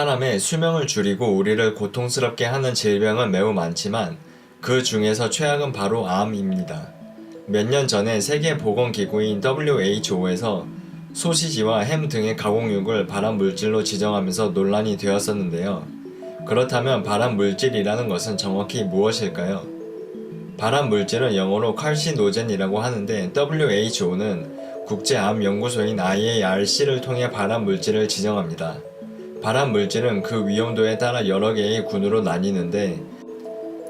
사람의 수명을 줄이고 우리를 고통스럽게 하는 질병은 매우 많지만 그 중에서 최악은 바로 암입니다. 몇 년 전에 세계보건기구인 WHO에서 소시지와 햄 등의 가공육을 발암물질로 지정하면서 논란이 되었었는데요. 그렇다면 발암물질이라는 것은 정확히 무엇일까요? 발암물질은 영어로 칼시노젠이라고 하는데 WHO는 국제암연구소인 IARC를 통해 발암물질을 지정합니다. 발암물질은 그 위험도에 따라 여러 개의 군으로 나뉘는데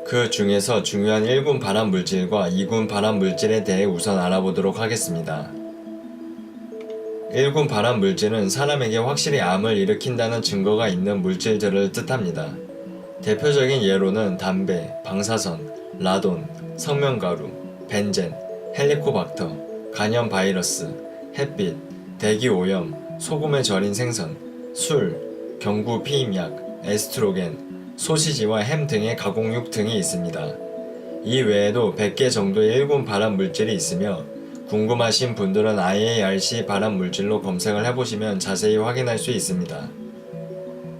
그 중에서 중요한 1군 발암물질과 2군 발암물질에 대해 우선 알아보도록 하겠습니다. 1군 발암물질은 사람에게 확실히 암을 일으킨다는 증거가 있는 물질들을 뜻합니다. 대표적인 예로는 담배, 방사선, 라돈, 성면가루, 벤젠, 헬리코박터, 간염 바이러스, 햇빛, 대기오염, 소금에 절인 생선, 술, 경구 피임약, 에스트로겐, 소시지와 햄 등의 가공육 등이 있습니다. 이 외에도 100개 정도의 1군 발암물질이 있으며 궁금하신 분들은 IARC 발암물질로 검색을 해보시면 자세히 확인할 수 있습니다.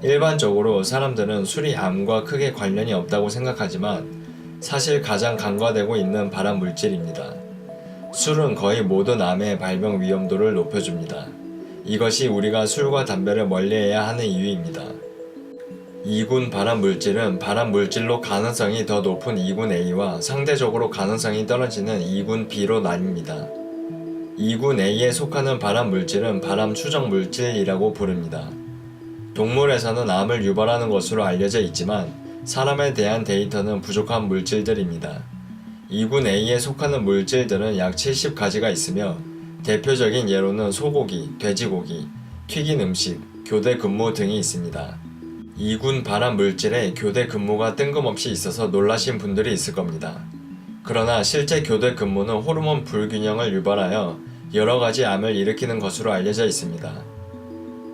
일반적으로 사람들은 술이 암과 크게 관련이 없다고 생각하지만 사실 가장 간과되고 있는 발암물질입니다. 술은 거의 모든 암의 발병 위험도를 높여줍니다. 이것이 우리가 술과 담배를 멀리해야 하는 이유입니다. 2군 발암물질은 발암물질로 가능성이 더 높은 2군 A와 상대적으로 가능성이 떨어지는 2군 B로 나뉩니다. 2군 A에 속하는 발암물질은 발암 추정물질이라고 부릅니다. 동물에서는 암을 유발하는 것으로 알려져 있지만 사람에 대한 데이터는 부족한 물질들입니다. 2군 A에 속하는 물질들은 약 70가지가 있으며 대표적인 예로는 소고기, 돼지고기, 튀긴 음식, 교대 근무 등이 있습니다. 2군 발암 물질에 교대 근무가 뜬금없이 있어서 놀라신 분들이 있을 겁니다. 그러나 실제 교대 근무는 호르몬 불균형을 유발하여 여러가지 암을 일으키는 것으로 알려져 있습니다.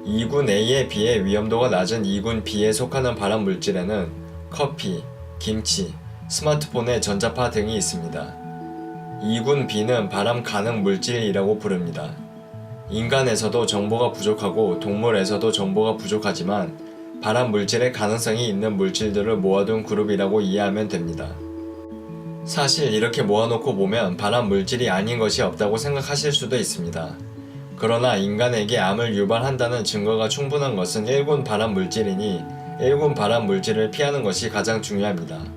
2군 A에 비해 위험도가 낮은 2군 B에 속하는 발암 물질에는 커피, 김치, 스마트폰의 전자파 등이 있습니다. 2군 B는 발암 가능 물질이라고 부릅니다. 인간에서도 정보가 부족하고 동물에서도 정보가 부족하지만 발암 물질의 가능성이 있는 물질들을 모아둔 그룹이라고 이해하면 됩니다. 사실 이렇게 모아놓고 보면 발암 물질이 아닌 것이 없다고 생각하실 수도 있습니다. 그러나 인간에게 암을 유발한다는 증거가 충분한 것은 1군 발암 물질이니 1군 발암 물질을 피하는 것이 가장 중요합니다.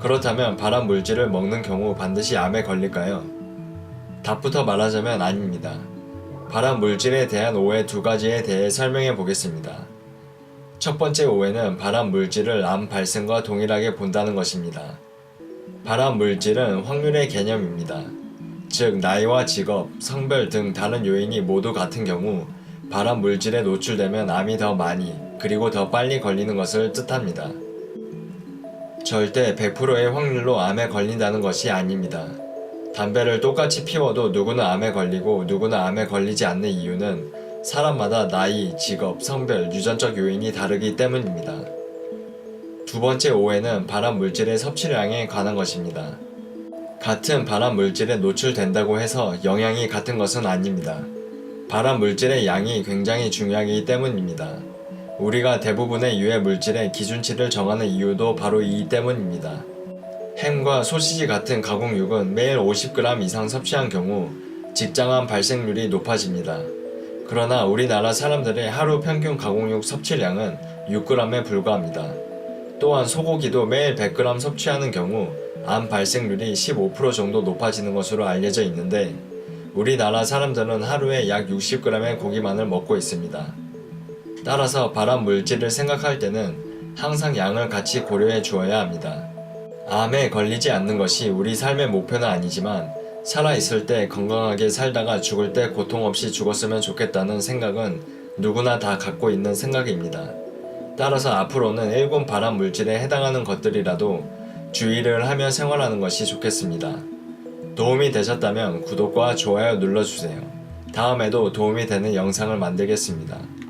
그렇다면 발암 물질을 먹는 경우 반드시 암에 걸릴까요? 답부터 말하자면 아닙니다. 발암 물질에 대한 오해 2가지에 대해 설명해 보겠습니다. 첫 번째 오해는 발암 물질을 암 발생과 동일하게 본다는 것입니다. 발암 물질은 확률의 개념입니다. 즉 나이와 직업, 성별 등 다른 요인이 모두 같은 경우 발암 물질에 노출되면 암이 더 많이 그리고 더 빨리 걸리는 것을 뜻합니다. 절대 100%의 확률로 암에 걸린다는 것이 아닙니다. 담배를 똑같이 피워도 누구는 암에 걸리고 누구는 암에 걸리지 않는 이유는 사람마다 나이, 직업, 성별, 유전적 요인이 다르기 때문입니다. 두 번째 오해는 발암 물질의 섭취량에 관한 것입니다. 같은 발암 물질에 노출된다고 해서 영양이 같은 것은 아닙니다. 발암 물질의 양이 굉장히 중요하기 때문입니다. 우리가 대부분의 유해 물질의 기준치를 정하는 이유도 바로 이 때문입니다. 햄과 소시지 같은 가공육은 매일 50g 이상 섭취한 경우 직장암 발생률이 높아집니다. 그러나 우리나라 사람들의 하루 평균 가공육 섭취량은 6g에 불과합니다. 또한 소고기도 매일 100g 섭취하는 경우 암 발생률이 15% 정도 높아지는 것으로 알려져 있는데 우리나라 사람들은 하루에 약 60g의 고기만을 먹고 있습니다. 따라서 발암 물질을 생각할 때는 항상 양을 같이 고려해 주어야 합니다. 암에 걸리지 않는 것이 우리 삶의 목표는 아니지만 살아있을 때 건강하게 살다가 죽을 때 고통 없이 죽었으면 좋겠다는 생각은 누구나 다 갖고 있는 생각입니다. 따라서 앞으로는 1군 발암 물질에 해당하는 것들이라도 주의를 하며 생활하는 것이 좋겠습니다. 도움이 되셨다면 구독과 좋아요 눌러주세요. 다음에도 도움이 되는 영상을 만들겠습니다.